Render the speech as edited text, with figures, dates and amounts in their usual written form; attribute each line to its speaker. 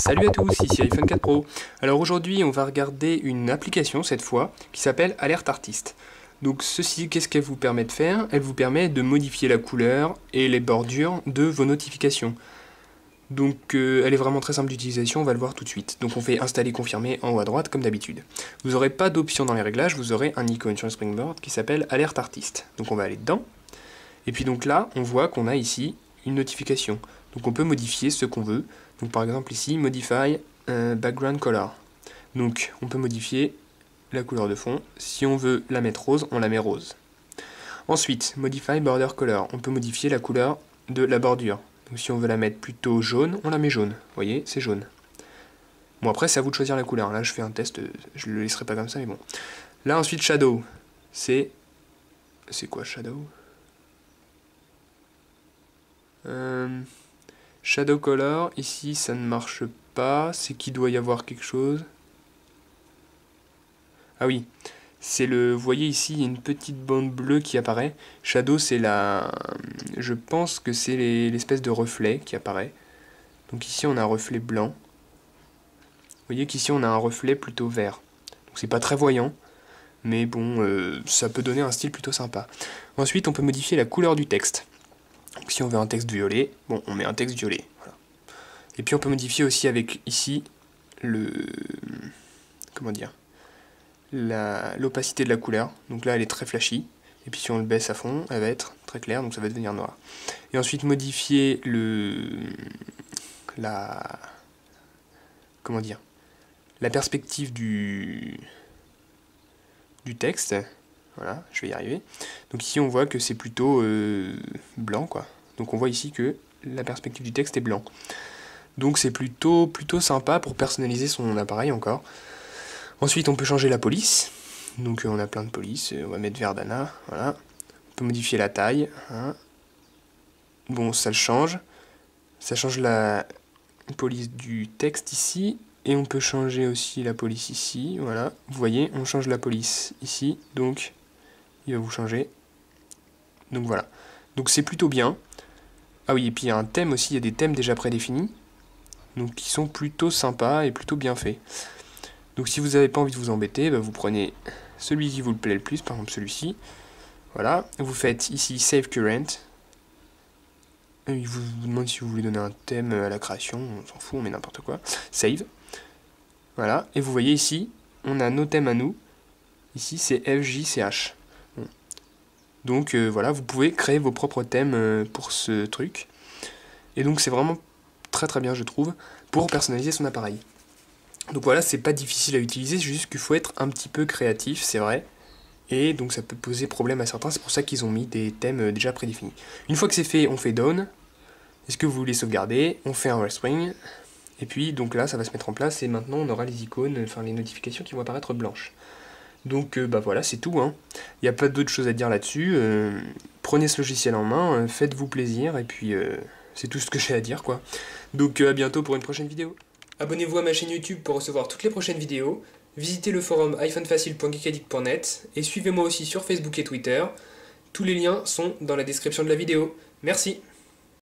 Speaker 1: Salut à tous, ici iPhone 4 Pro. Alors aujourd'hui on va regarder une application cette fois qui s'appelle Alert Artist. Donc ceci, qu'est-ce qu'elle vous permet de faire? Elle vous permet de modifier la couleur et les bordures de vos notifications. Donc elle est vraiment très simple d'utilisation, on va le voir tout de suite. Donc on fait installer confirmer en haut à droite comme d'habitude. Vous n'aurez pas d'option dans les réglages, vous aurez un icône sur le Springboard qui s'appelle Alert Artist. Donc on va aller dedans. Et puis donc là on voit qu'on a ici une notification. Donc on peut modifier ce qu'on veut. Donc par exemple ici, Modify Background Color. Donc on peut modifier la couleur de fond. Si on veut la mettre rose, on la met rose. Ensuite, Modify Border Color. On peut modifier la couleur de la bordure. Donc si on veut la mettre plutôt jaune, on la met jaune. Vous voyez, c'est jaune. Bon après c'est à vous de choisir la couleur. Là je fais un test, je le laisserai pas comme ça mais bon. Là ensuite Shadow. C'est quoi Shadow? Shadow Color, ici ça ne marche pas, c'est qu'il doit y avoir quelque chose. Ah oui, c'est vous voyez ici, il y a une petite bande bleue qui apparaît. Shadow, c'est je pense que c'est l'espèce de reflet qui apparaît. Donc ici on a un reflet blanc. Vous voyez qu'ici on a un reflet plutôt vert. Donc c'est pas très voyant, mais bon, ça peut donner un style plutôt sympa. Ensuite, on peut modifier la couleur du texte. Donc si on veut un texte violet, bon, on met un texte violet. Voilà. Et puis on peut modifier aussi avec ici comment dire, l'opacité de la couleur. Donc là elle est très flashy. Et puis si on le baisse à fond, elle va être très claire, donc ça va devenir noir. Et ensuite modifier comment dire, la perspective du texte. Voilà, je vais y arriver. Donc ici on voit que c'est plutôt blanc quoi. Donc on voit ici que la perspective du texte est blanc. Donc c'est plutôt sympa pour personnaliser son appareil encore. Ensuite on peut changer la police. Donc on a plein de polices, on va mettre Verdana, voilà. On peut modifier la taille. Hein. Bon ça le change. Ça change la police du texte ici. Et on peut changer aussi la police ici, voilà. Vous voyez, on change la police ici, donc il va vous changer. Donc voilà. Donc c'est plutôt bien. Ah oui, et puis il y a un thème aussi, il y a des thèmes déjà prédéfinis. Donc qui sont plutôt sympas et plutôt bien faits. Donc si vous n'avez pas envie de vous embêter, bah, vous prenez celui qui vous plaît le plus, par exemple celui-ci. Voilà. Vous faites ici Save Current. Et il vous demande si vous voulez donner un thème à la création, on s'en fout, on met n'importe quoi. Save. Voilà. Et vous voyez ici, on a nos thèmes à nous. Ici c'est FJCH. Bon. Donc voilà, vous pouvez créer vos propres thèmes pour ce truc. Et donc c'est vraiment très bien je trouve, pour personnaliser son appareil. Donc voilà, c'est pas difficile à utiliser, c'est juste qu'il faut être un petit peu créatif, c'est vrai. Et donc ça peut poser problème à certains, c'est pour ça qu'ils ont mis des thèmes déjà prédéfinis. Une fois que c'est fait, on fait Down. Est-ce que vous voulez sauvegarder? On fait un Respring. Et puis donc là, ça va se mettre en place et maintenant on aura les icônes, enfin les notifications qui vont apparaître blanches. Donc bah voilà, c'est tout. Hein. Il n'y a pas d'autre chose à dire là-dessus. Prenez ce logiciel en main, faites-vous plaisir et puis c'est tout ce que j'ai à dire quoi. Donc à bientôt pour une prochaine vidéo. Abonnez-vous à ma chaîne YouTube pour recevoir toutes les prochaines vidéos. Visitez le forum iPhoneFacile.geekaddict.net et suivez-moi aussi sur Facebook et Twitter. Tous les liens sont dans la description de la vidéo. Merci.